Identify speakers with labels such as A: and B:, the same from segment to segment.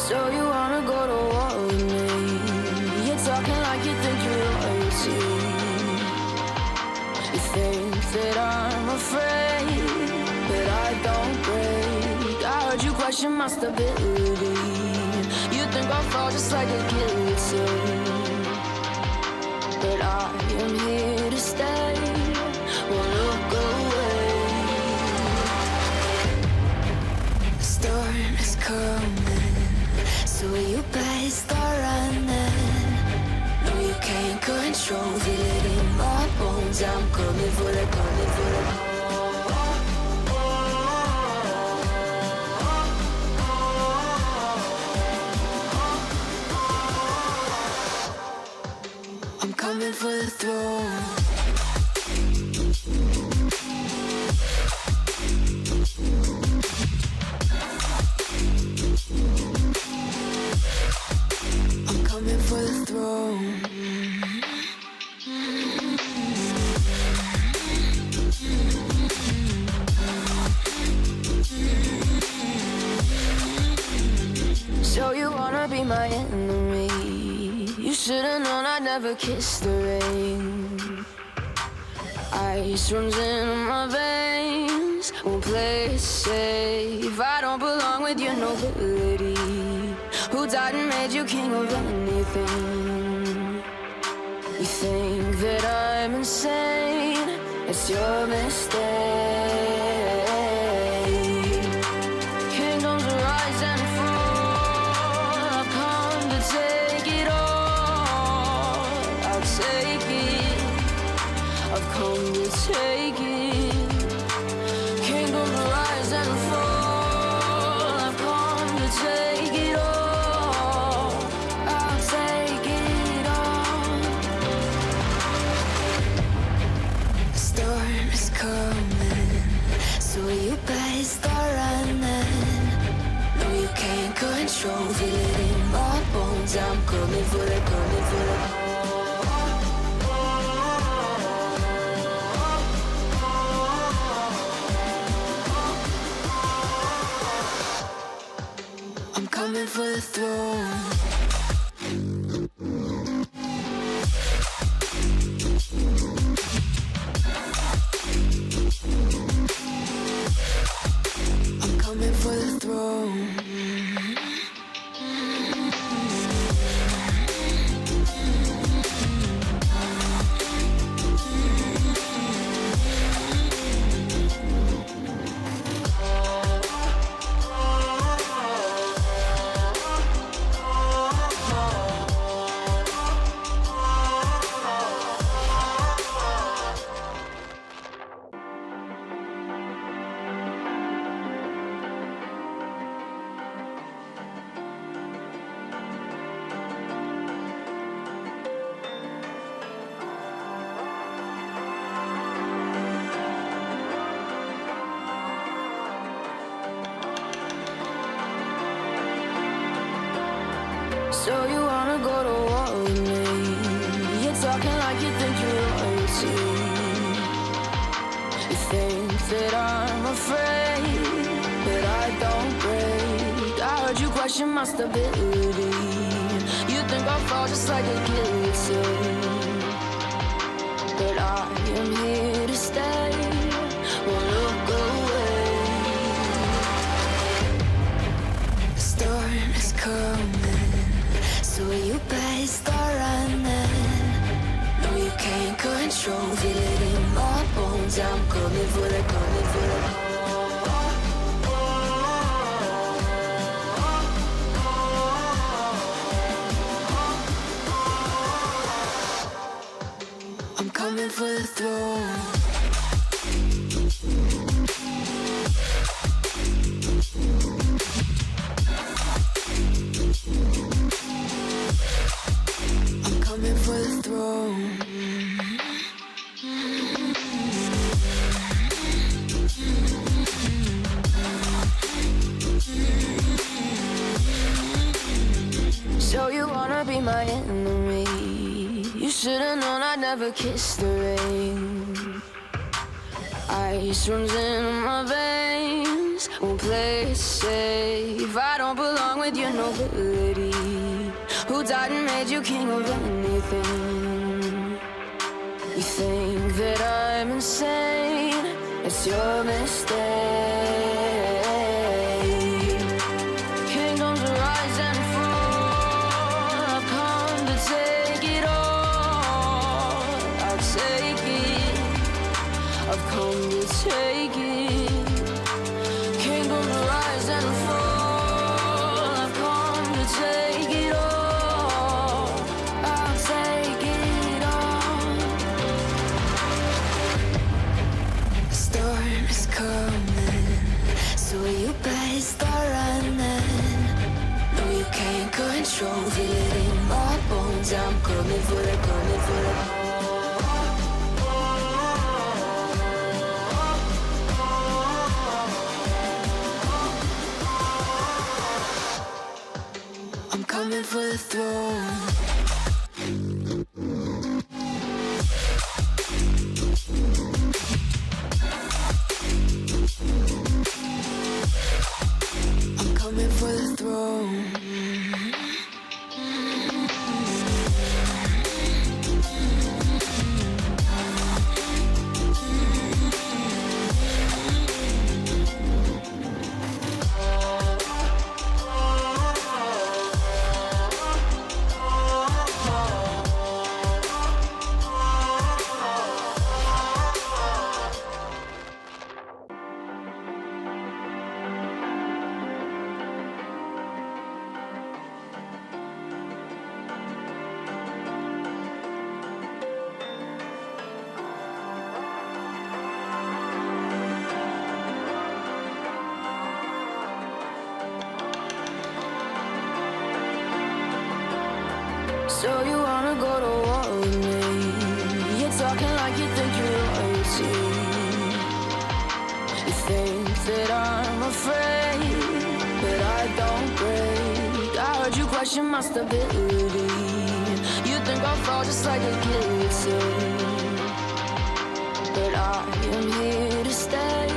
A: So you wanna go to war with me? You're talking like you think you're royalty. You think that I'm afraid, but I don't break. I heard you question my stability. You think I'll fall just like a guillotine, but I am here to stay. Won't look away. The storm is coming, so you better start running. No, you can't control, feel it in my bones. I'm coming for the, coming for the. I'm coming for the throne. I'm coming for the throne. So you wanna be my enemy? You should've known I'd never kiss the rain. Ice runs in my veins, won't play it safe. I don't belong with your nobility. Who died and made you king of anything? You think that I'm insane? It's your mistake. Kingdoms rise and fall. I've come to take it all. I'll take it. I've come to take it. Kingdoms rise and fall. I've come to take it all. I'll take it all. The storm is coming, so you better start running. No, you can't control, feel it in my bones. I'm coming for the, coming for the. I'm coming for the throne. I'm coming for the throne. So you wanna go to war with me? You're talking like you think you're royalty. You think that I'm afraid, but I don't break. I heard you question my stability. You think I'll fall just like a guillotine, but I am here to stay. Won't look away. The storm is coming, so you better start running. No, you can't control, feel it in my bones. I'm coming for the, coming for the. I'm coming for the throne. I'm coming for the throne. So you wanna be my enemy? You should've known I'd never kiss the rain. Ice runs in my veins, won't play it safe. I don't belong with your nobility. Who died and made you king of anything? You think that I'm insane? It's your mistake. Kingdoms rise and fall. I've come to take it all. I'll take it. I've come to take it. Kingdoms rise and fall. I've come to take it all. I'll take it all. The storm is coming, so you better start running. No, you can't control, feel it in my bones. I'm coming for the, coming for the. I'm coming for the throne. I'm coming for the throne. So you wanna go to war with me? You're talking like you think you're royalty. You think that I'm afraid, but I don't break. I heard you question my stability. You think I'll fall just like a guillotine, but I am here to stay.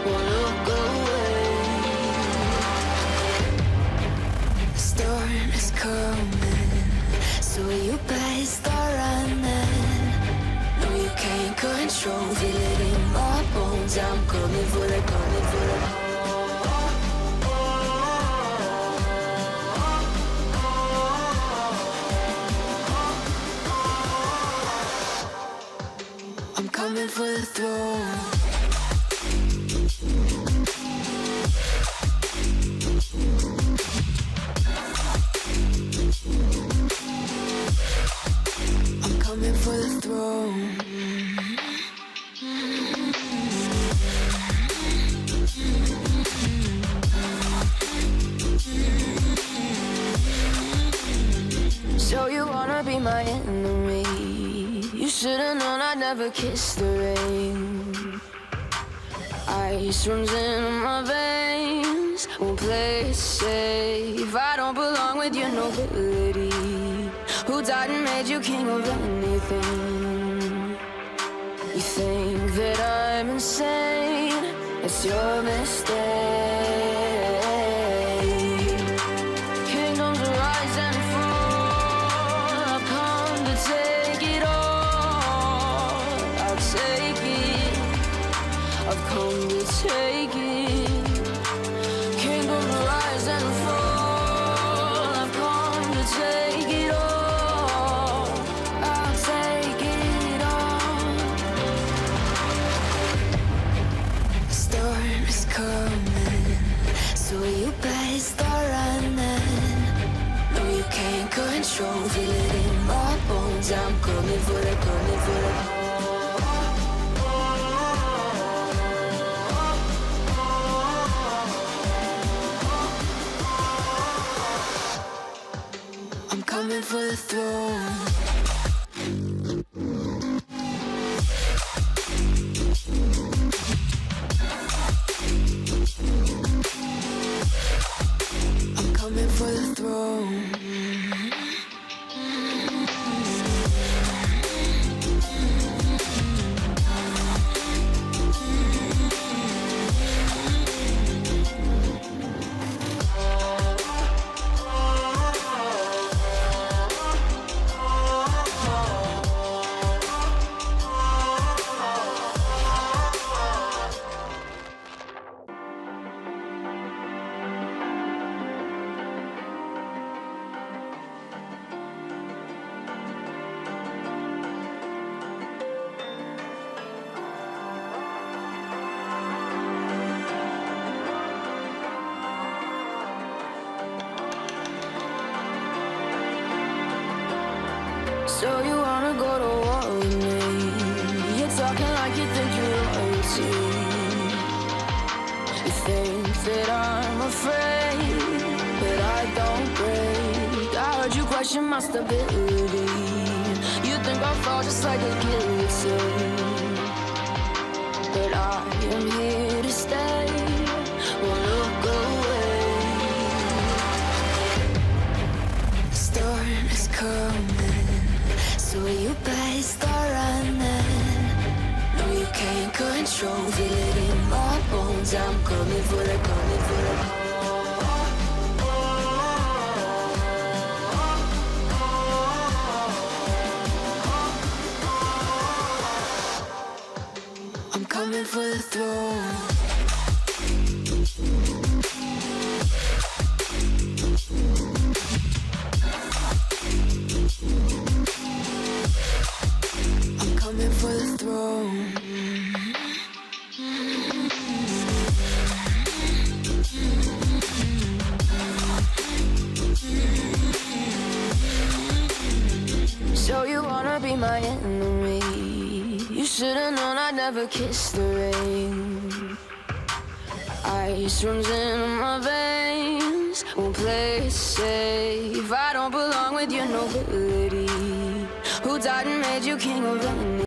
A: Won't look away. The storm is coming, so you better start running. No, you can't control, feel it in my bones. I'm coming for the, coming for the. I'm coming for the throne. I'm coming for the throne. So you wanna be my enemy? You should've known I'd never kiss the rain. Ice runs in my veins, won't play it safe. I don't belong with your nobility. Who died and made you king of anything? You think that I'm insane? It's your mistake. Kingdoms rise and fall. I've come to take it all. I'll take it. I've come to take it. Kingdoms rise and fall. I've come to take it all. I'll take it all. The storm is coming, So you wanna go to war with me? You're talking like you think you're royalty. You think that I'm afraid, but I don't break. I heard you question my stability. You think I'll fall just like a guillotine, but I am here to stay. Won't look away. The storm is coming, so you better start running. No, you can't control, feel it in my bones. I'm coming for the, coming for the. I'm coming for the throne. I'm coming for the throne. So you wanna be my enemy? You should've known I'd never kiss the rain. Ice runs in my veins, won't play it safe. I don't belong with your nobility. Who died and made you king of any?